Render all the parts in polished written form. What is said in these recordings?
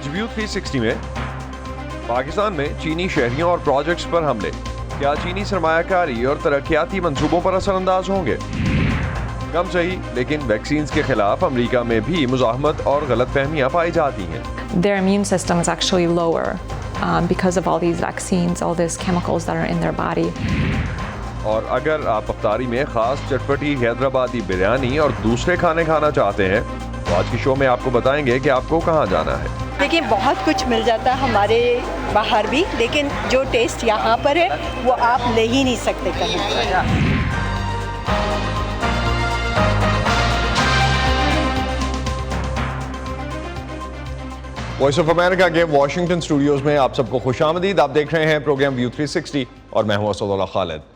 آج ویو 360 میں پاکستان میں چینی شہریوں اور پروجیکٹس پر حملے، کیا چینی سرمایہ کاری اور ترقیاتی منصوبوں پر اثر انداز ہوں گے؟ کم صحیح لیکن ویکسینز کے خلاف امریکہ میں بھی مزاحمت اور غلط فہمیاں پائی جاتی ہیں۔ Their immune system is actually lower because of all these vaccines, all these chemicals that are in their body. اور اگر آپ افطاری میں خاص چٹپٹی حیدرآبادی بریانی اور دوسرے کھانے کھانا چاہتے ہیں تو آج کی شو میں آپ کو بتائیں گے کہ آپ کو کہاں جانا ہے۔ دیکھیں بہت کچھ مل جاتا ہے ہمارے باہر بھی، لیکن جو ٹیسٹ یہاں پر ہے وہ آپ لے ہی نہیں سکتے کہیں۔ وائس آف امریکہ کے واشنگٹن اسٹوڈیوز میں آپ سب کو خوش آمدید۔ آپ دیکھ رہے ہیں پروگرام ویو 360 اور میں ہوں اسد اللہ خالد۔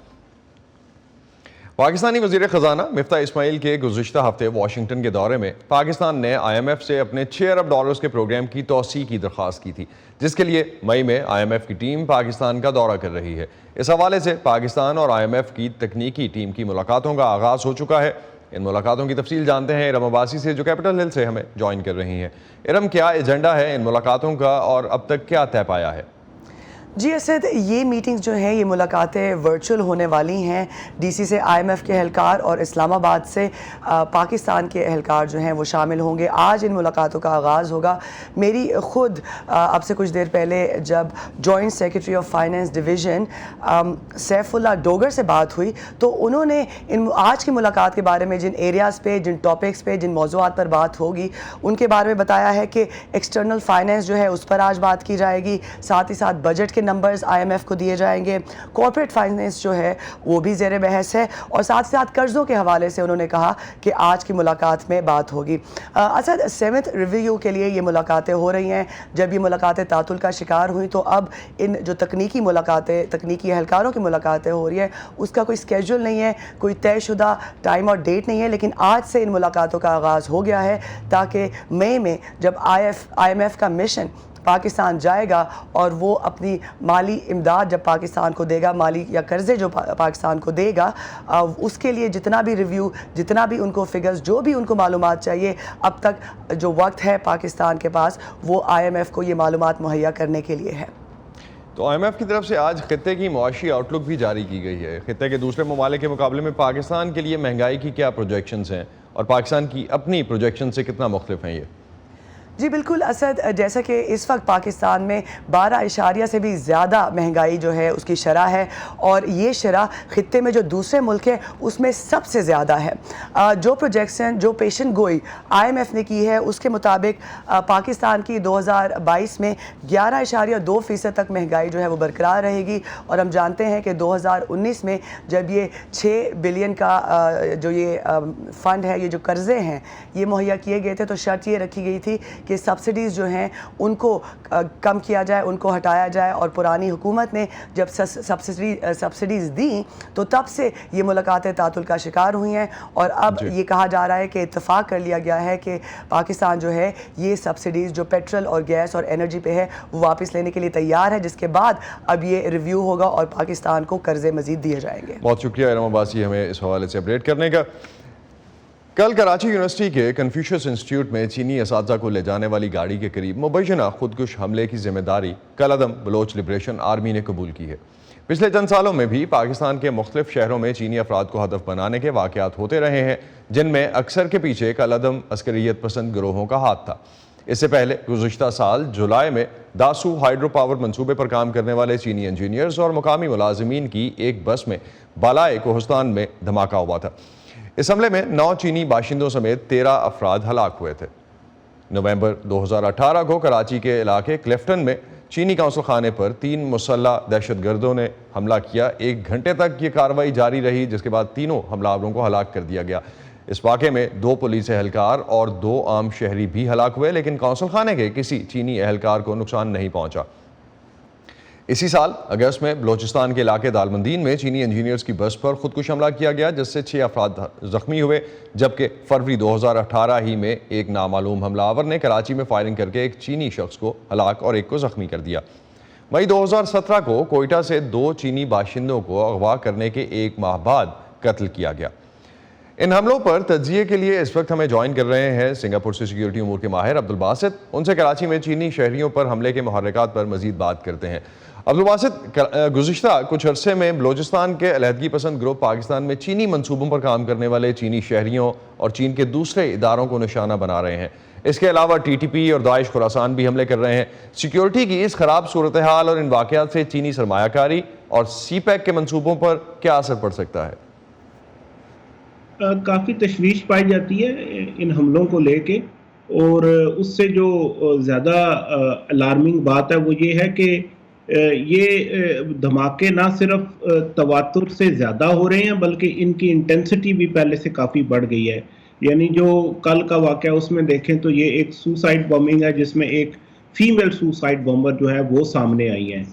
پاکستانی وزیر خزانہ مفتاح اسماعیل کے گزشتہ ہفتے واشنگٹن کے دورے میں پاکستان نے آئی ایم ایف سے اپنے $6 ارب کے پروگرام کی توسیع کی درخواست کی تھی، جس کے لیے مئی میں آئی ایم ایف کی ٹیم پاکستان کا دورہ کر رہی ہے۔ اس حوالے سے پاکستان اور آئی ایم ایف کی تکنیکی ٹیم کی ملاقاتوں کا آغاز ہو چکا ہے۔ ان ملاقاتوں کی تفصیل جانتے ہیں ارم عباسی سے، جو کیپٹل ہل سے ہمیں جوائن کر رہی ہیں۔ ارم، کیا ایجنڈا ہے ان ملاقاتوں کا اور اب تک کیا طے پایا ہے؟ جی اسد، یہ میٹنگز جو ہیں یہ ملاقاتیں ورچوئل ہونے والی ہیں۔ ڈی سی سے آئی ایم ایف کے اہلکار اور اسلام آباد سے پاکستان کے اہلکار جو ہیں وہ شامل ہوں گے۔ آج ان ملاقاتوں کا آغاز ہوگا۔ میری خود اب سے کچھ دیر پہلے جب joint secretary of finance division Saifullah Dogar سے بات ہوئی تو انہوں نے آج کی ملاقات کے بارے میں جن ایریاز پہ، جن ٹاپکس پہ، جن موضوعات پر بات ہوگی ان کے بارے میں بتایا ہے کہ ایکسٹرنل فائنینس جو ہے اس پر آج بات کی جائے گی، ساتھ ہی ساتھ بجٹ کے نمبرز آئی ایم ایف کو دیے جائیں گے، کارپوریٹ فائنینس جو ہے وہ بھی زیر بحث ہے، اور ساتھ ساتھ قرضوں کے حوالے سے انہوں نے کہا کہ آج کی ملاقات میں بات ہوگی۔ اسد، 7th ریویو کے لیے یہ ملاقاتیں ہو رہی ہیں۔ جب یہ ملاقاتیں تعطل کا شکار ہوئیں تو اب ان جو تکنیکی ملاقاتیں، تکنیکی اہلکاروں کی ملاقاتیں ہو رہی ہیں، اس کا کوئی اسکیجول نہیں ہے، کوئی طے شدہ ٹائم اور ڈیٹ نہیں ہے، لیکن آج سے ان ملاقاتوں کا آغاز ہو گیا ہے تاکہ مئی میں جب آئی ایم ایف کا مشن پاکستان جائے گا اور وہ اپنی مالی امداد جب پاکستان کو دے گا، مالی یا قرضے جو پاکستان کو دے گا، اس کے لیے جتنا بھی ریویو، جتنا بھی ان کو فگرز، جو بھی ان کو معلومات چاہیے، اب تک جو وقت ہے پاکستان کے پاس وہ آئی ایم ایف کو یہ معلومات مہیا کرنے کے لیے ہے۔ تو آئی ایم ایف کی طرف سے آج خطے کی معاشی آؤٹ لک بھی جاری کی گئی ہے۔ خطے کے دوسرے ممالک کے مقابلے میں پاکستان کے لیے مہنگائی کی کیا پروجیکشنز ہیں اور پاکستان کی اپنی پروجیکشن سے کتنا مختلف ہیں یہ؟ جی بالکل اسد، جیسا کہ اس وقت پاکستان میں 12 سے بھی زیادہ مہنگائی جو ہے اس کی شرح ہے، اور یہ شرح خطے میں جو دوسرے ملک ہیں اس میں سب سے زیادہ ہے۔ جو پروجیکشن، جو پیشن گوئی آئی ایم ایف نے کی ہے اس کے مطابق پاکستان کی 2022 میں 11.2% تک مہنگائی جو ہے وہ برقرار رہے گی، اور ہم جانتے ہیں کہ 2019 میں جب یہ 6 بلین کا جو یہ فنڈ ہے، یہ جو قرضے ہیں یہ مہیا کیے گئے تھے، تو شرط یہ رکھی گئی تھی کہ سبسڈیز جو ہیں ان کو کم کیا جائے، ان کو ہٹایا جائے، اور پرانی حکومت نے جب سبسڈیز دیں تو تب سے یہ ملاقاتیں تعطل کا شکار ہوئی ہیں، اور اب یہ کہا جا رہا ہے کہ اتفاق کر لیا گیا ہے کہ پاکستان جو ہے یہ سبسڈیز جو پیٹرول اور گیس اور انرجی پہ ہے وہ واپس لینے کے لیے تیار ہے، جس کے بعد اب یہ ریویو ہوگا اور پاکستان کو قرضے مزید دیے جائیں گے۔ بہت شکریہ ارم عباسی ہمیں اس حوالے سے اپڈیٹ کرنے کا۔ کل کراچی یونیورسٹی کے کنفیوشس انسٹیٹیوٹ میں چینی اساتذہ کو لے جانے والی گاڑی کے قریب مبینہ خودکش حملے کی ذمہ داری کالعدم بلوچ لبریشن آرمی نے قبول کی ہے۔ پچھلے چند سالوں میں بھی پاکستان کے مختلف شہروں میں چینی افراد کو ہدف بنانے کے واقعات ہوتے رہے ہیں، جن میں اکثر کے پیچھے کالعدم عسکریت پسند گروہوں کا ہاتھ تھا۔ اس سے پہلے گزشتہ سال جولائی میں داسو ہائیڈرو پاور منصوبے پر کام کرنے والے چینی انجینئرز اور مقامی ملازمین کی ایک بس میں بالائے کوہستان میں دھماکہ ہوا تھا۔ اس حملے میں 9 چینی باشندوں سمیت 13 افراد ہلاک ہوئے تھے۔ نومبر 2018 کو کراچی کے علاقے کلیفٹن میں چینی کونسل خانے پر 3 مسلح دہشت گردوں نے حملہ کیا۔ 1 گھنٹے تک یہ کارروائی جاری رہی، جس کے بعد تینوں حملہ آوروں کو ہلاک کر دیا گیا۔ اس واقعے میں 2 پولیس اہلکار اور 2 عام شہری بھی ہلاک ہوئے، لیکن کونسل خانے کے کسی چینی اہلکار کو نقصان نہیں پہنچا۔ اسی سال اگست میں بلوچستان کے علاقے دالمندین میں چینی انجینئرز کی بس پر خودکش حملہ کیا گیا، جس سے 6 افراد زخمی ہوئے، جبکہ فروری 2018 ہی میں ایک نامعلوم حملہ آور نے کراچی میں فائرنگ کر کے ایک چینی شخص کو ہلاک اور ایک کو زخمی کر دیا۔ مئی 2017 کو کوئٹہ سے 2 چینی باشندوں کو اغوا کرنے کے 1 ماہ بعد قتل کیا گیا۔ ان حملوں پر تجزیے کے لیے اس وقت ہمیں جوائن کر رہے ہیں سنگاپور سے سیکیورٹی امور کے ماہر عبدالباسط. ان سے کراچی میں چینی شہریوں پر حملے کے محرکات پر مزید بات کرتے ہیں. عبدالباسط، گزشتہ کچھ عرصے میں بلوچستان کے علیحدگی پسند گروپ پاکستان میں چینی منصوبوں پر کام کرنے والے چینی شہریوں اور چین کے دوسرے اداروں کو نشانہ بنا رہے ہیں. اس کے علاوہ ٹی ٹی پی اور داعش خراسان بھی حملے کر رہے ہیں. سیکیورٹی کی اس خراب صورتحال اور ان واقعات سے چینی سرمایہ کاری اور سی پیک کے منصوبوں پر کیا اثر پڑ سکتا ہے؟ کافی تشویش پائی جاتی ہے ان حملوں کو لے کے، اور اس سے جو زیادہ الارمنگ بات ہے وہ یہ ہے کہ یہ دھماکے نہ صرف تواتر سے زیادہ ہو رہے ہیں بلکہ ان کی انٹینسٹی بھی پہلے سے کافی بڑھ گئی ہے. یعنی جو کل کا واقعہ اس میں دیکھیں تو یہ ایک سوسائڈ بومنگ ہے جس میں ایک فیمیل سوسائڈ بومبر جو ہے وہ سامنے آئی ہیں.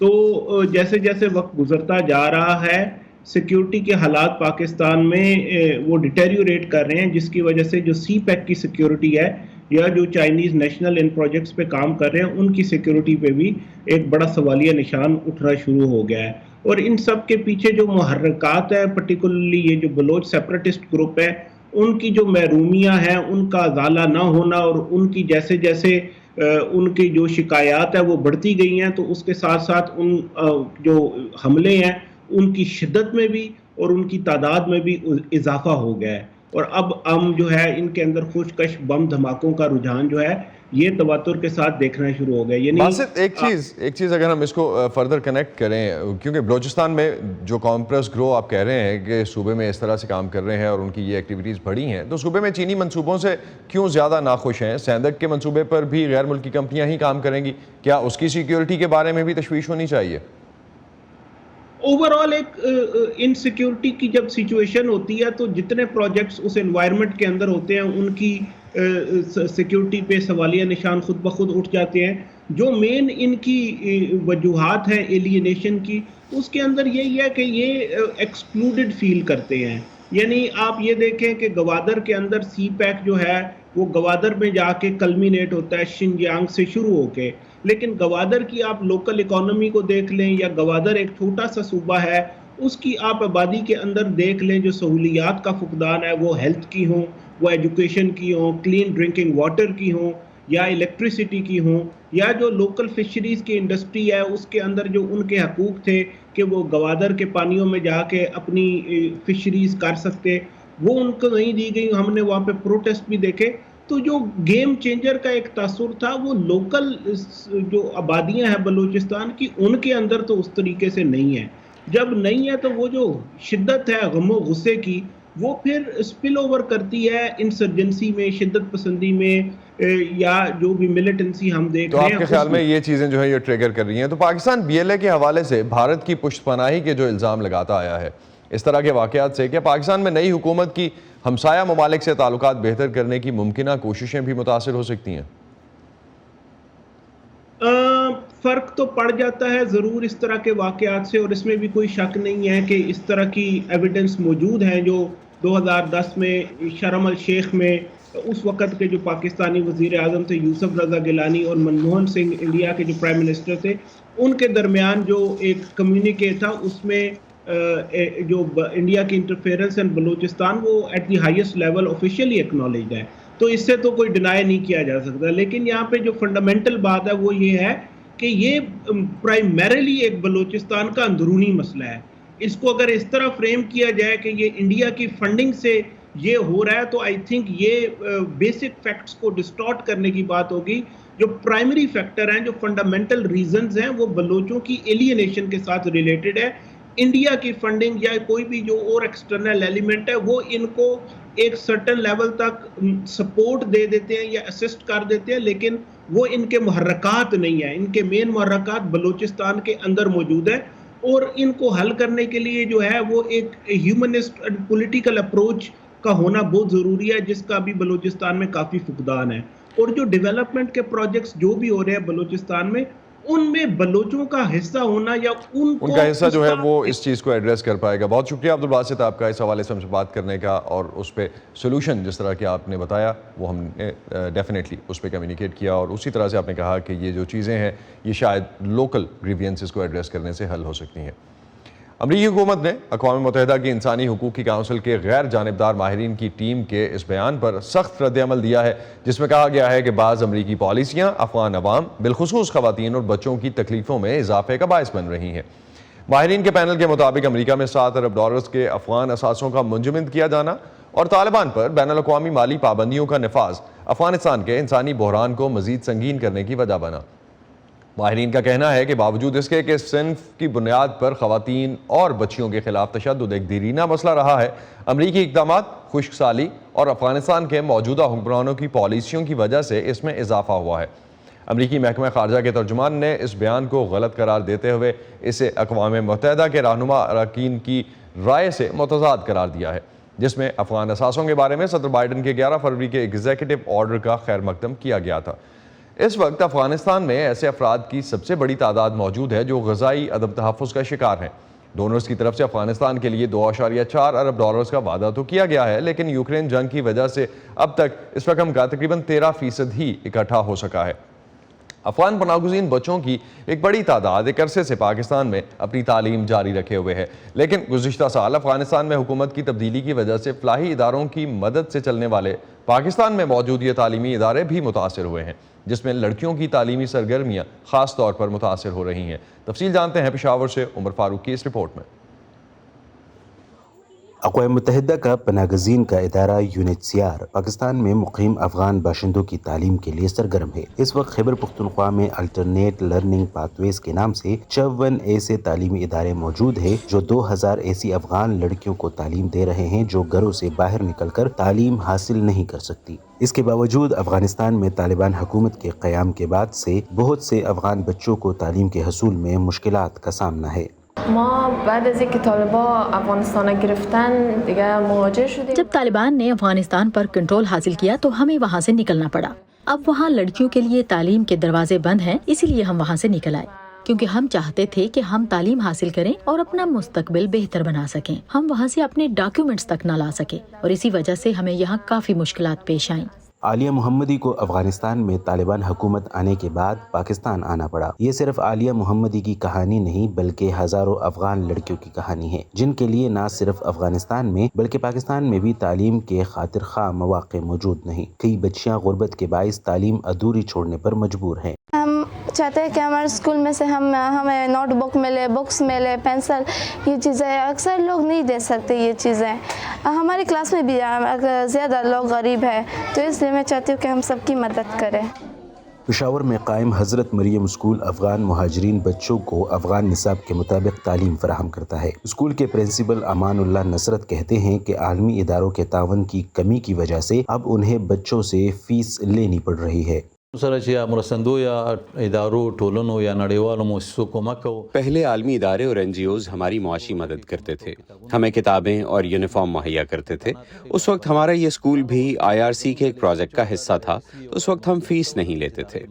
تو جیسے جیسے وقت گزرتا جا رہا ہے سیکیورٹی کے حالات پاکستان میں وہ ڈیٹیریوریٹ کر رہے ہیں، جس کی وجہ سے جو سی پیک کی سیکیورٹی ہے یا جو چائنیز نیشنل ان پروجیکٹس پہ کام کر رہے ہیں ان کی سیکیورٹی پہ بھی ایک بڑا سوالیہ نشان اٹھنا شروع ہو گیا ہے. اور ان سب کے پیچھے جو محرکات ہے، پرٹیکولرلی یہ جو بلوچ سیپریٹسٹ گروپ ہے، ان کی جو محرومیاں ہیں ان کا ازالہ نہ ہونا اور ان کی جیسے جیسے ان کی جو شکایات ہے وہ بڑھتی گئی ہیں، تو اس کے ساتھ ساتھ ان جو حملے ہیں ان کی شدت میں بھی اور ان کی تعداد میں بھی اضافہ ہو گیا ہے. اور اب ہم جو ہے ان کے اندر خودکش بم دھماکوں کا رجحان جو ہے یہ تواتر کے ساتھ دیکھنا شروع ہو گیا. یعنی باسط ایک چیز اگر ہم اس کو فردر کنیکٹ کریں، کیونکہ بلوچستان میں جو کامپریس گرو آپ کہہ رہے ہیں کہ صوبے میں اس طرح سے کام کر رہے ہیں اور ان کی یہ ایکٹیویٹیز بڑھی ہیں، تو صوبے میں چینی منصوبوں سے کیوں زیادہ ناخوش ہیں؟ سیندک کے منصوبے پر بھی غیر ملکی کمپنیاں ہی کام کریں گی، کیا اس کی سیکیورٹی کے بارے میں بھی تشویش ہونی چاہیے؟ اوور آل ایک انسیکیورٹی کی جب سچویشن ہوتی ہے تو جتنے پروجیکٹس اس انوائرمنٹ کے اندر ہوتے ہیں ان کی سیکیورٹی پہ سوالیہ نشان خود بخود اٹھ جاتے ہیں. جو مین ان کی وجوہات ہیں ایلینیشن کی، اس کے اندر یہی ہے کہ یہ ایکسکلوڈڈ فیل کرتے ہیں. یعنی آپ یہ دیکھیں کہ گوادر کے اندر سی پیک جو ہے وہ گوادر میں جا کے کلمینیٹ ہوتا ہے شنجیانگ سے شروع ہو کے، لیکن گوادر کی آپ لوکل اکانومی کو دیکھ لیں یا گوادر ایک چھوٹا سا صوبہ ہے، اس کی آپ آبادی کے اندر دیکھ لیں جو سہولیات کا فقدان ہے، وہ ہیلتھ کی ہوں، وہ ایجوکیشن کی ہوں، کلین ڈرنکنگ واٹر کی ہوں یا الیکٹریسٹی کی ہوں، یا جو لوکل فشریز کی انڈسٹری ہے اس کے اندر جو ان کے حقوق تھے کہ وہ گوادر کے پانیوں میں جا کے اپنی فشریز کر سکتے، وہ ان کو نہیں دی گئی. ہم نے وہاں پہ پروٹیسٹ بھی دیکھے. تو جو گیم چینجر کا ایک تاثر تھا وہ لوکل جو آبادیاں ہیں بلوچستان کی ان کے اندر تو اس طریقے سے نہیں ہے. جب نہیں ہے تو وہ جو شدت ہے غم و غصے کی وہ پھر اسپل اوور کرتی ہے انسرجنسی میں، شدت پسندی میں، یا جو بھی ملیٹنسی ہم دیکھ رہے ہیں. تو آپ کے خیال میں یہ چیزیں جو ہے یہ ٹریگر کر رہی ہیں. تو پاکستان بی ایل اے کے حوالے سے بھارت کی پشت پناہی کے جو الزام لگاتا آیا ہے، اس طرح کے واقعات سے کیا پاکستان میں نئی حکومت کی ہمسایہ ممالک سے تعلقات بہتر کرنے کی ممکنہ کوششیں بھی متاثر ہو سکتی ہیں؟ فرق تو پڑ جاتا ہے ضرور اس طرح کے واقعات سے، اور اس میں بھی کوئی شک نہیں ہے کہ اس طرح کی ایویڈنس موجود ہیں. جو 2010 میں شرم الشیخ میں اس وقت کے جو پاکستانی وزیر اعظم تھے یوسف رضا گیلانی اور منموہن سنگھ انڈیا کے جو پرائم منسٹر تھے، ان کے درمیان جو ایک کمیونیکے تھا اس میں جو انڈیا کی انٹرفیئرنس ان بلوچستان وہ at the highest level officially acknowledged ہے. تو اس سے تو کوئی ڈینائی نہیں کیا جا سکتا. لیکن یہاں پہ جو فنڈامنٹل بات ہے وہ یہ ہے کہ یہ پرائمریلی ایک بلوچستان کا اندرونی مسئلہ ہے. اس کو اگر اس طرح فریم کیا جائے کہ یہ انڈیا کی فنڈنگ سے یہ ہو رہا ہے تو آئی تھنک یہ بیسک فیکٹس کو ڈسٹارٹ کرنے کی بات ہوگی. جو پرائمری فیکٹر ہیں، جو فنڈامنٹل ریزنز ہیں، وہ بلوچوں کی ایلینیشن کے ساتھ ریلیٹڈ ہے. انڈیا کی فنڈنگ یا کوئی بھی جو اور ایکسٹرنل ایلیمنٹ ہے وہ ان کو ایک سرٹن لیول تک سپورٹ دے دیتے ہیں یا اسسٹ کر دیتے ہیں، لیکن وہ ان کے محرکات نہیں ہیں. ان کے مین محرکات بلوچستان کے اندر موجود ہیں، اور ان کو حل کرنے کے لیے جو ہے وہ ایک ہیومنسٹ اینڈ پولیٹیکل اپروچ کا ہونا بہت ضروری ہے، جس کا بھی بلوچستان میں کافی فقدان ہے. اور جو ڈیولپمنٹ کے پروجیکٹس جو بھی ہو رہے ہیں بلوچستان میں، ان میں بلوچوں کا حصہ ہونا یا ان کا حصہ جو ہے وہ اس چیز کو ایڈریس کر پائے گا. بہت شکریہ عبدالباسط آپ کا اس حوالے سے ہم سے بات کرنے کا، اور اس پہ سولوشن جس طرح کہ آپ نے بتایا وہ ہم نے ڈیفینیٹلی اس پہ کمیونیکیٹ کیا، اور اسی طرح سے آپ نے کہا کہ یہ جو چیزیں ہیں یہ شاید لوکل گریوینسز کو ایڈریس کرنے سے حل ہو سکتی ہیں. امریکی حکومت نے اقوام متحدہ کی انسانی حقوق کی کونسل کے غیر جانبدار ماہرین کی ٹیم کے اس بیان پر سخت رد عمل دیا ہے، جس میں کہا گیا ہے کہ بعض امریکی پالیسیاں افغان عوام بالخصوص خواتین اور بچوں کی تکلیفوں میں اضافے کا باعث بن رہی ہیں۔ ماہرین کے پینل کے مطابق امریکہ میں $7 ارب کے افغان اثاثوں کا منجمد کیا جانا اور طالبان پر بین الاقوامی مالی پابندیوں کا نفاذ افغانستان کے انسانی بحران کو مزید سنگین کرنے کی وجہ بنا۔ ماہرین کا کہنا ہے کہ باوجود اس کے کہ صنف کی بنیاد پر خواتین اور بچیوں کے خلاف تشدد ایک دیرینہ مسئلہ رہا ہے، امریکی اقدامات، خشک سالی اور افغانستان کے موجودہ حکمرانوں کی پالیسیوں کی وجہ سے اس میں اضافہ ہوا ہے۔ امریکی محکمہ خارجہ کے ترجمان نے اس بیان کو غلط قرار دیتے ہوئے اسے اقوام متحدہ کے رہنما اراکین کی رائے سے متضاد قرار دیا ہے، جس میں افغان اثاثوں کے بارے میں صدر بائیڈن کے 11 فروری کے ایگزیکٹو آرڈر کا خیر مقدم کیا گیا تھا۔ اس وقت افغانستان میں ایسے افراد کی سب سے بڑی تعداد موجود ہے جو غذائی عدم تحفظ کا شکار ہیں۔ ڈونرز کی طرف سے افغانستان کے لیے $2.4 ارب کا وعدہ تو کیا گیا ہے، لیکن یوکرین جنگ کی وجہ سے اب تک اس رقم کا تقریباً 13% ہی اکٹھا ہو سکا ہے۔ افغان پناہ گزین بچوں کی ایک بڑی تعداد ایک عرصے سے پاکستان میں اپنی تعلیم جاری رکھے ہوئے ہے، لیکن گزشتہ سال افغانستان میں حکومت کی تبدیلی کی وجہ سے فلاحی اداروں کی مدد سے چلنے والے پاکستان میں موجود یہ تعلیمی ادارے بھی متاثر ہوئے ہیں، جس میں لڑکیوں کی تعلیمی سرگرمیاں خاص طور پر متاثر ہو رہی ہیں۔ تفصیل جانتے ہیں پشاور سے عمر فاروق کی اس رپورٹ میں۔ اقوام متحدہ کا پناہ گزین کا ادارہ UNHCR پاکستان میں مقیم افغان باشندوں کی تعلیم کے لیے سرگرم ہے۔ اس وقت خیبر پختونخوا میں الٹرنیٹ لرننگ پاتھ ویز کے نام سے 54 ایسے تعلیمی ادارے موجود ہیں جو 2000 ایسی افغان لڑکیوں کو تعلیم دے رہے ہیں جو گھروں سے باہر نکل کر تعلیم حاصل نہیں کر سکتی۔ اس کے باوجود افغانستان میں طالبان حکومت کے قیام کے بعد سے بہت سے افغان بچوں کو تعلیم کے حصول میں مشکلات کا سامنا ہے۔ جب طالبان نے افغانستان پر کنٹرول حاصل کیا تو ہمیں وہاں سے نکلنا پڑا۔ اب وہاں لڑکیوں کے لیے تعلیم کے دروازے بند ہیں، اسی لیے ہم وہاں سے نکل آئے، کیونکہ ہم چاہتے تھے کہ ہم تعلیم حاصل کریں اور اپنا مستقبل بہتر بنا سکیں۔ ہم وہاں سے اپنے ڈاکیومنٹس تک نہ لا سکے اور اسی وجہ سے ہمیں یہاں کافی مشکلات پیش آئیں۔ عالیہ محمدی کو افغانستان میں طالبان حکومت آنے کے بعد پاکستان آنا پڑا۔ یہ صرف عالیہ محمدی کی کہانی نہیں بلکہ ہزاروں افغان لڑکیوں کی کہانی ہے، جن کے لیے نہ صرف افغانستان میں بلکہ پاکستان میں بھی تعلیم کے خاطر خواہ مواقع موجود نہیں۔ کئی بچیاں غربت کے باعث تعلیم ادھوری چھوڑنے پر مجبور ہیں۔ ہم چاہتے ہیں کہ ہمارے اسکول میں سے ہمیں نوٹ بک ملے، بکس ملے، پینسل، یہ چیزیں اکثر لوگ نہیں دے سکتے۔ یہ چیزیں ہماری کلاس میں بھی زیادہ لوگ غریب ہیں، تو اس لیے میں چاہتی ہوں کہ ہم سب کی مدد کریں۔ پشاور میں قائم حضرت مریم اسکول افغان مہاجرین بچوں کو افغان نصاب کے مطابق تعلیم فراہم کرتا ہے۔ اسکول کے پرنسپل امان اللہ نصرت کہتے ہیں کہ عالمی اداروں کے تعاون کی کمی کی وجہ سے اب انہیں بچوں سے فیس لینی پڑ رہی ہے۔ پہلے عالمی ادارے اور NGOز ہماری معاشی مدد کرتے تھے، ہمیں کتابیں اور یونیفارم مہیا کرتے تھے۔ اس وقت ہمارا یہ اسکول بھی IRC کے ایک پروجیکٹ کا حصہ تھا، اس وقت ہم فیس نہیں لیتے تھے۔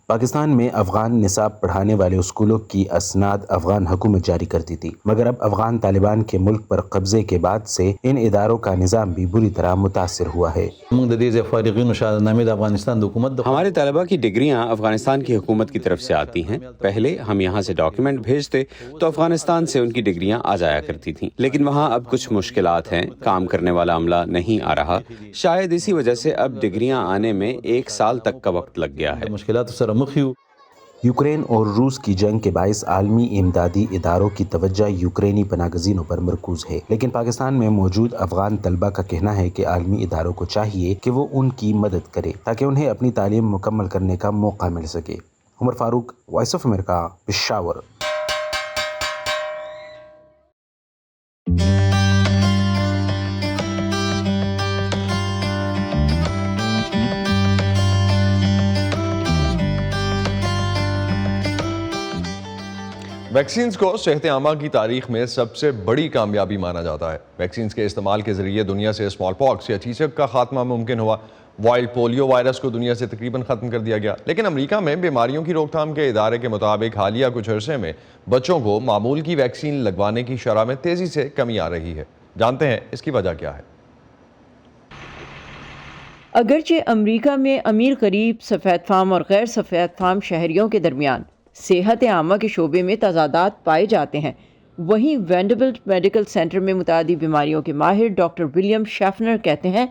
پاکستان میں افغان نصاب پڑھانے والے اسکولوں کی اسناد افغان حکومت جاری کرتی تھی، مگر اب افغان طالبان کے ملک پر قبضے کے بعد سے ان اداروں کا نظام بھی بری طرح متاثر ہوا ہے۔ ہمارے طلبہ کی ڈگریاں افغانستان کی حکومت کی طرف سے آتی ہیں۔ پہلے ہم یہاں سے ڈاکیومنٹ بھیجتے تو افغانستان سے ان کی ڈگریاں آ جایا کرتی تھیں، لیکن وہاں اب کچھ مشکلات ہیں، کام کرنے والا عملہ نہیں آ رہا، شاید اسی وجہ سے اب ڈگریاں آنے میں 1 سال تک کا وقت لگ گیا ہے۔ یوکرین اور روس کی جنگ کے باعث عالمی امدادی اداروں کی توجہ یوکرینی پناہ گزینوں پر مرکوز ہے، لیکن پاکستان میں موجود افغان طلبہ کا کہنا ہے کہ عالمی اداروں کو چاہیے کہ وہ ان کی مدد کرے تاکہ انہیں اپنی تعلیم مکمل کرنے کا موقع مل سکے۔ Umar Farooq, Voice of America, Peshawar. ویکسینز کو صحت عامہ کی تاریخ میں سب سے بڑی کامیابی مانا جاتا ہے۔ ویکسینز کے استعمال کے ذریعے دنیا سے اسمال پاکس یا چیچک کا خاتمہ ممکن ہوا۔ وائلڈ پولیو وائرس کو دنیا سے تقریباً ختم کر دیا گیا، لیکن امریکہ میں بیماریوں کی روک تھام کے ادارے کے مطابق حالیہ کچھ عرصے میں بچوں کو معمول کی ویکسین لگوانے کی شرح میں تیزی سے کمی آ رہی ہے۔ جانتے ہیں اس کی وجہ کیا ہے۔ اگرچہ امریکہ میں امیر غریب، سفید فام اور غیر سفید فام شہریوں کے درمیان صحت عامہ کے شعبے میں تضادات پائے جاتے ہیں، وہیں وینڈربلٹ میڈیکل سینٹر میں متعدی بیماریوں کے ماہر ڈاکٹر ولیم شیفنر کہتے ہیں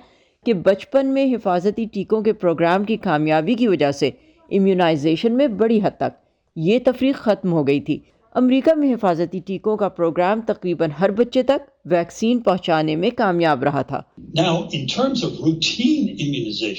کہ بچپن میں حفاظتی ٹیکوں کے پروگرام کی کامیابی کی وجہ سے امیونائزیشن میں بڑی حد تک یہ تفریق ختم ہو گئی تھی۔ امریکہ میں حفاظتی ٹیکوں کا پروگرام تقریباً ہر بچے تک ویکسین پہنچانے میں کامیاب رہا تھا۔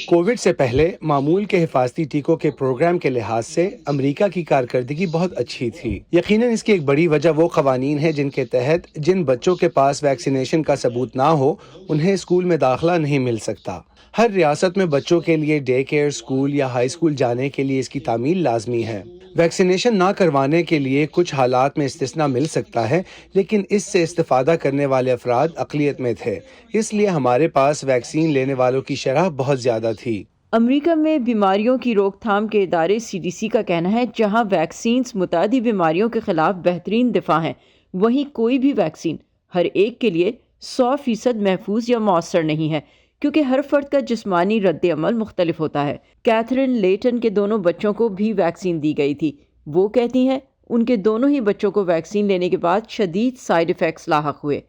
کووڈ سے پہلے معمول کے حفاظتی ٹیکوں کے پروگرام کے لحاظ سے امریکہ کی کارکردگی بہت اچھی تھی۔ یقیناً اس کی ایک بڑی وجہ وہ قوانین ہے جن کے تحت جن بچوں کے پاس ویکسینیشن کا ثبوت نہ ہو انہیں اسکول میں داخلہ نہیں مل سکتا۔ ہر ریاست میں بچوں کے لیے ڈے کیئر اسکول یا ہائی اسکول جانے کے لیے اس کی تعمیل لازمی ہے۔ ویکسینیشن نہ کروانے کے لیے کچھ حالات میں استثناء مل سکتا ہے، لیکن اس سے استفادہ کرنے والے افراد اقلیت میں تھے، اس لیے ہمارے پاس ویکسین لینے والوں کی شرح بہت زیادہ تھی۔ امریکہ میں بیماریوں کی روک تھام کے ادارے CDC کا کہنا ہے جہاں ویکسینز متعدی بیماریوں کے خلاف بہترین دفاع ہیں، وہیں کوئی بھی ویکسین ہر ایک کے لیے 100% محفوظ یا مؤثر نہیں ہے، کیونکہ ہر فرد کا جسمانی رد عمل مختلف ہوتا ہے۔ کیتھرین لیٹن کے دونوں بچوں کو بھی ویکسین دی گئی تھی۔ وہ کہتی ہیں ان کے دونوں ہی بچوں کو ویکسین لینے کے بعد شدید سائیڈ ایفیکٹس لاحق ہوئے۔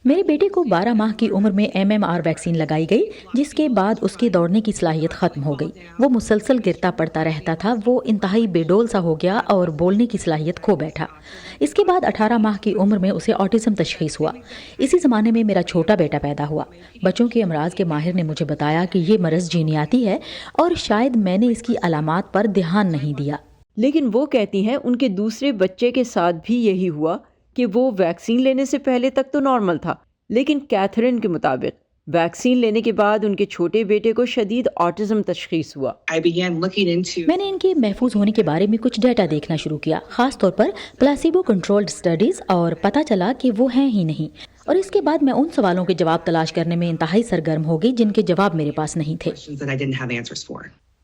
میرے بیٹے کو 12 ماہ کی عمر میں MMR ویکسین لگائی گئی، جس کے بعد اس کی دوڑنے کی صلاحیت ختم ہو گئی۔ وہ مسلسل گرتا پڑتا رہتا تھا، وہ انتہائی بے ڈول سا ہو گیا اور بولنے کی صلاحیت کھو بیٹھا۔ اس کے بعد 18 ماہ کی عمر میں اسے آٹزم تشخیص ہوا۔ اسی زمانے میں میرا چھوٹا بیٹا پیدا ہوا۔ بچوں کے امراض کے ماہر نے مجھے بتایا کہ یہ مرض جینیاتی ہے اور شاید میں نے اس کی علامات پر دھیان نہیں دیا۔ لیکن وہ کہتی ہیں ان کے دوسرے بچے کے ساتھ بھی یہی ہوا کہ وہ ویکسین لینے سے پہلے تک تو نارمل تھا، لیکن کیتھرین کے مطابق ویکسین لینے کے بعد ان کے چھوٹے بیٹے کو شدید آٹزم تشخیص ہوا۔ میں نے ان کے محفوظ ہونے کے بارے میں کچھ ڈیٹا دیکھنا شروع کیا، خاص طور پر پلاسیبو کنٹرولڈ اسٹڈیز، اور پتہ چلا کہ وہ ہیں ہی نہیں۔ اور اس کے بعد میں ان سوالوں کے جواب تلاش کرنے میں انتہائی سرگرم ہو گئی جن کے جواب میرے پاس نہیں تھے۔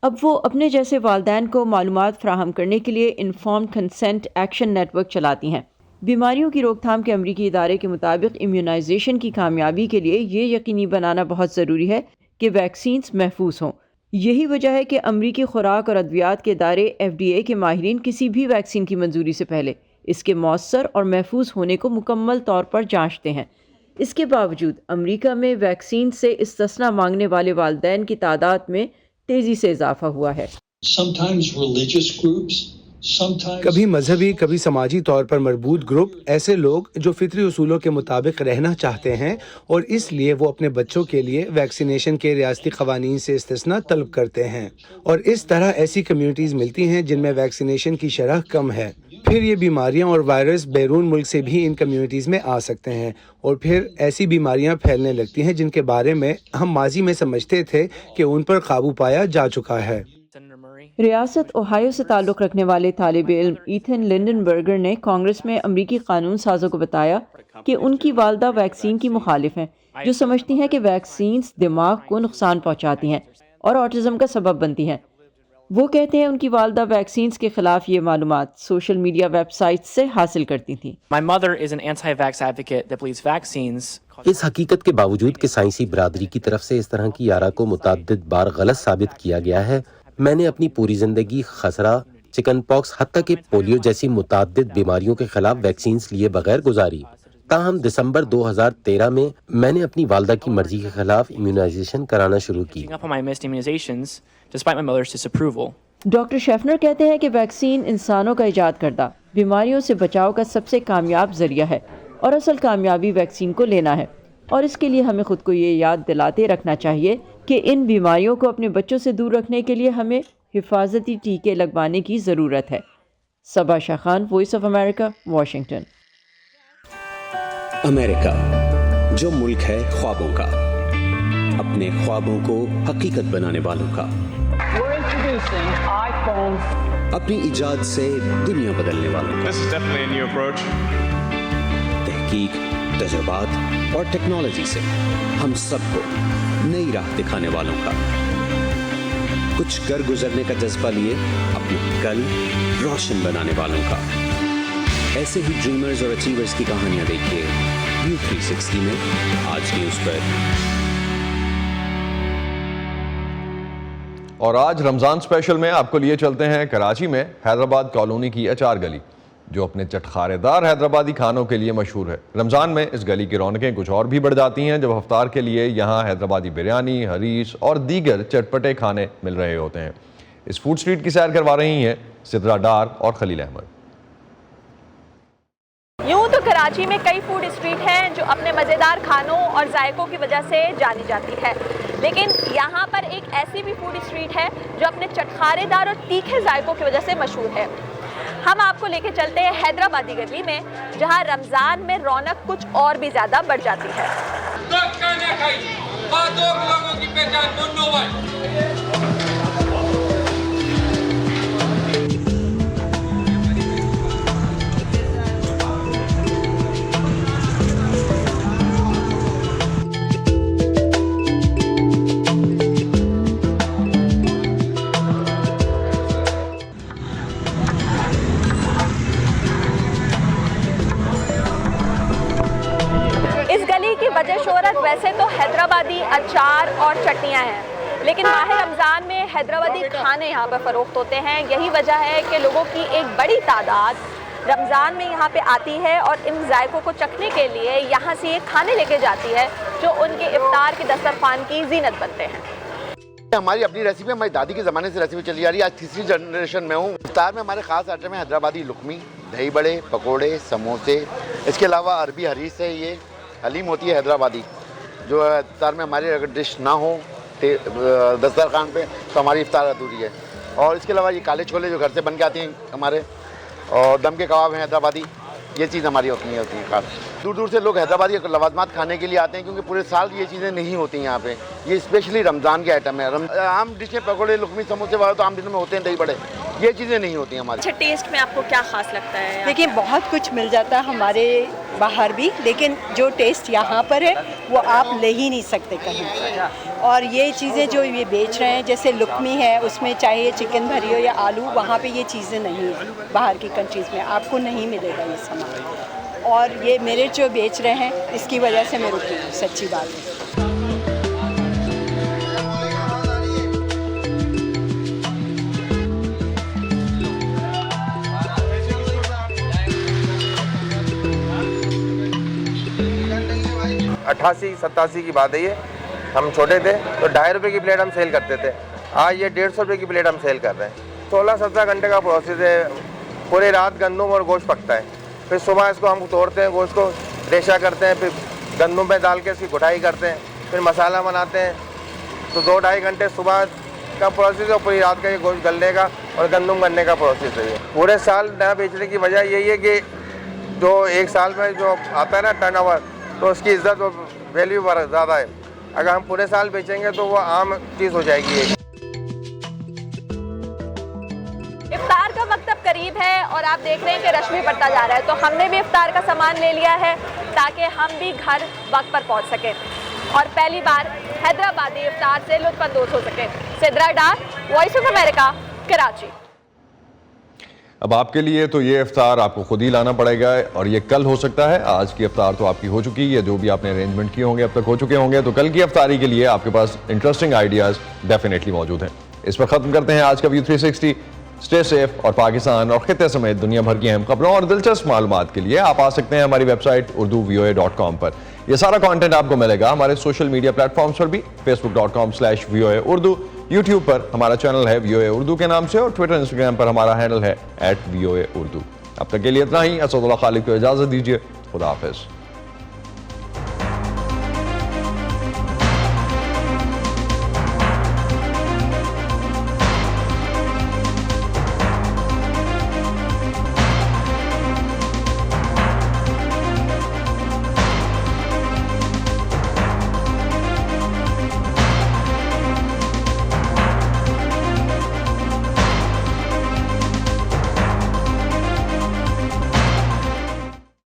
اب وہ اپنے جیسے والدین کو معلومات فراہم کرنے کے لیے informed consent action network چلاتی ہیں۔ بیماریوں کی روک تھام کے امریکی ادارے کے مطابق امیونائزیشن کی کامیابی کے لیے یہ یقینی بنانا بہت ضروری ہے کہ ویکسینز محفوظ ہوں۔ یہی وجہ ہے کہ امریکی خوراک اور ادویات کے ادارے FDA کے ماہرین کسی بھی ویکسین کی منظوری سے پہلے اس کے مؤثر اور محفوظ ہونے کو مکمل طور پر جانچتے ہیں۔ اس کے باوجود امریکہ میں ویکسین سے استثناء مانگنے والے والدین کی تعداد میں تیزی سے اضافہ ہوا ہے۔ کبھی مذہبی، کبھی سماجی طور پر مربوط گروپ، ایسے لوگ جو فطری اصولوں کے مطابق رہنا چاہتے ہیں اور اس لیے وہ اپنے بچوں کے لیے ویکسینیشن کے ریاستی قوانین سے استثناء طلب کرتے ہیں، اور اس طرح ایسی کمیونٹیز ملتی ہیں جن میں ویکسینیشن کی شرح کم ہے۔ پھر یہ بیماریاں اور وائرس بیرون ملک سے بھی ان کمیونٹیز میں آ سکتے ہیں، اور پھر ایسی بیماریاں پھیلنے لگتی ہیں جن کے بارے میں ہم ماضی میں سمجھتے تھے کہ ان پر قابو پایا جا چکا ہے۔ ریاست اوہایو سے تعلق رکھنے والے طالب علم ایتھن لنڈنبرگر نے کانگریس میں امریکی قانون سازوں کو بتایا کہ ان کی والدہ ویکسین کی مخالف ہیں، جو سمجھتی ہیں کہ ویکسینز دماغ کو نقصان پہنچاتی ہیں اور آٹزم کا سبب بنتی ہیں۔ وہ کہتے ہیں ان کی والدہ ویکسینز کے خلاف یہ معلومات سوشل میڈیا ویب سائٹ سے حاصل کرتی تھیں۔ اس حقیقت کے باوجود کہ سائنسی برادری کی طرف سے اس طرح کی آراء کو متعدد بار غلط ثابت کیا گیا ہے، میں نے اپنی پوری زندگی خسرہ، چکن پاکس، حتیٰ کہ پولیو جیسی متعدد بیماریوں کے خلاف ویکسینز لیے بغیر گزاری۔ تاہم دسمبر 2013 میں میں نے اپنی والدہ کی مرضی کے خلاف امیونائزیشن کرانا شروع کی۔ ڈاکٹر شیفنر کہتے ہیں کہ ویکسین انسانوں کا ایجاد کردہ بیماریوں سے بچاؤ کا سب سے کامیاب ذریعہ ہے، اور اصل کامیابی ویکسین کو لینا ہے، اور اس کے لیے ہمیں خود کو یہ یاد دلاتے رکھنا چاہیے کہ ان بیماریوں کو اپنے بچوں سے دور رکھنے کے لیے ہمیں حفاظتی ٹیکے لگوانے کی ضرورت ہے۔ Saba Shah Khan, Voice of America, Washington. America, جو ملک ہے خوابوں کا، اپنے خوابوں کو حقیقت بنانے والوں کا، اپنی ایجاد سے دنیا بدلنے والوں کا، تحقیق، تجربات اور ٹیکنالوجی سے ہم سب کو نئی راہ دکھانے والوں کا، کچھ کر گزرنے کا جذبہ لیے اپنے کل روشن بنانے والوں کا۔ ایسے ہی ڈریمرز اور اچیورز کی کہانیاں دیکھیے ویو 360 میں آج نیوز پر۔ اور آج رمضان اسپیشل میں آپ کو لیے چلتے ہیں کراچی میں حیدرآباد کالونی کی اچار گلی۔ جو اپنے چٹخارے دار حیدرآبادی کھانوں کے لیے مشہور ہے۔ رمضان میں اس گلی کی رونقیں کچھ اور بھی بڑھ جاتی ہیں جب افطار کے لیے یہاں حیدرآبادی بریانی، حریص اور دیگر چٹپٹے کھانے مل رہے ہوتے ہیں۔ اس فوڈ سٹریٹ کی سیر کروا رہی ہیں سدرا ڈار اور خلیل احمد۔ یوں تو کراچی میں کئی فوڈ اسٹریٹ ہیں جو اپنے مزیدار کھانوں اور ذائقوں کی وجہ سے جانی جاتی ہے، لیکن یہاں پر ایک ایسی بھی فوڈ اسٹریٹ ہے جو اپنے چٹخارے دار اور تیکھے ذائقوں کی وجہ سے مشہور ہے۔ ہم آپ کو لے کے چلتے ہیں حیدرآبادی گلی میں، جہاں رمضان میں رونق کچھ اور بھی زیادہ بڑھ جاتی ہے۔ وجہ شہرت ویسے تو حیدرآبادی اچار اور چٹنیاں ہیں، لیکن ماہ رمضان میں حیدرآبادی کھانے یہاں پر فروخت ہوتے ہیں۔ یہی وجہ ہے کہ لوگوں کی ایک بڑی تعداد رمضان میں یہاں پہ آتی ہے اور ان ذائقوں کو چکھنے کے لیے یہاں سے یہ کھانے لے کے جاتی ہے جو ان کے افطار کے دسترخوان کی زینت بنتے ہیں۔ ہماری اپنی ریسیپی ہماری دادی کے زمانے سے ریسیپی چلی آ رہی ہے، آج تیسری جنریشن میں ہوں۔ افطار میں ہمارے خاص آئٹم ہیں حیدرآبادی لقمی، دہی بڑے، پکوڑے، سموسے، اس کے علاوہ عربی حریص ہے، یہ حلیم ہوتی ہے حیدرآبادی، جو افطار میں ہماری اگر ڈش نہ ہو دسترخوان پہ تو ہماری افطار ادھوری ہے۔ اور اس کے علاوہ یہ کالے چھولے جو گھر سے بن کے آتے ہیں ہمارے، اور دم کے کباب ہیں حیدرآبادی، یہ چیز ہماری ہوتی ہے خاص۔ دور دور سے لوگ حیدرآبادی لوازمات کھانے کے لیے آتے ہیں کیونکہ پورے سال یہ چیزیں نہیں ہوتی ہیں یہاں پہ، یہ اسپیشلی رمضان کے آئٹم ہے۔ عام ڈشیں پکوڑے، لقمی، سموسے وغیرہ تو عام دنوں میں ہوتے ہیں، دہی بڑے، یہ چیزیں نہیں ہوتی ہیں ہماری۔ اچھا، ٹیسٹ میں آپ کو کیا خاص لگتا ہے؟ دیکھیں بہت کچھ مل جاتا ہے ہمارے باہر بھی، لیکن جو ٹیسٹ یہاں پر ہے وہ آپ لے ہی نہیں سکتے کہیں پر۔ اور یہ چیزیں جو یہ بیچ رہے ہیں جیسے لقمی ہے، اس میں چاہے چکن بھری ہو یا آلو، وہاں پہ یہ چیزیں نہیں ہیں، باہر کی کنٹریز میں آپ کو نہیں ملے گا یہ سامان۔ اور یہ میرے جو بیچ رہے ہیں اس کی وجہ سے میں رکی ہوں، سچی بات ہے۔ 88-87 کی بات ہے، یہ ہم چھوٹے تھے تو 2.5 روپے کی پلیٹ ہم سیل کرتے تھے، آج یہ 150 روپے کی پلیٹ ہم سیل کر رہے ہیں۔ 16-17 گھنٹے کا پروسیس ہے، پوری رات گندم اور گوشت پکتا ہے، پھر صبح اس کو ہم توڑتے ہیں، گوشت کو ریشہ کرتے ہیں، پھر گندم پہ ڈال کے اس کی گھٹائی کرتے ہیں، پھر مسالہ بناتے ہیں، تو 2-2.5 گھنٹے صبح کا پروسیس ہے، پوری رات کا یہ گوشت گلنے کا اور گندم گلنے کا پروسیس ہے۔ پورے سال نہ بیچنے کی وجہ یہی ہے کہ جو ایک سال میں جو آتا ہے نا ٹرن اوور، تو اس کی عزت اور ویلیو زیادہ ہے۔ اگر ہم پورے سال بیچیں گے تو وہ عام چیز ہو جائے گی۔ افطار کا وقت اب قریب ہے اور آپ دیکھ رہے ہیں کہ رش بھی بڑھتا جا رہا ہے، تو ہم نے بھی افطار کا سامان لے لیا ہے تاکہ ہم بھی گھر وقت پر پہنچ سکیں اور پہلی بار حیدرآبادی افطار سے لطف اندوز ہو سکیں۔ Sidra Dar, Voice of America, Karachi. اب آپ کے لیے تو یہ افطار آپ کو خود ہی لانا پڑے گا، اور یہ کل ہو سکتا ہے۔ آج کی افطار تو آپ کی ہو چکی ہے، جو بھی آپ نے ارینجمنٹ کیے ہوں گے اب تک ہو چکے ہوں گے، تو کل کی افطاری کے لیے آپ کے پاس انٹرسٹنگ آئیڈیاز ڈیفینیٹلی موجود ہیں۔ اس پر ختم کرتے ہیں آج کا ویو 360۔ اسٹے سیف، اور پاکستان اور خطے سمیت دنیا بھر کی اہم خبروں اور دلچسپ معلومات کے لیے آپ آ سکتے ہیں ہماری ویب سائٹ urduvoa.com پر۔ یہ سارا کانٹینٹ آپ کو ملے گا ہمارے سوشل میڈیا پلیٹ فارمز پر بھی، facebook.com/VOA Urdu، یوٹیوب پر ہمارا چینل ہے VOA Urdu کے نام سے، اور ٹویٹر انسٹاگرام پر ہمارا ہینڈل ہے @VOA Urdu۔ اب تک کے لیے اتنا ہی، اسد اللہ خالق کو اجازت دیجیے، خدا حافظ۔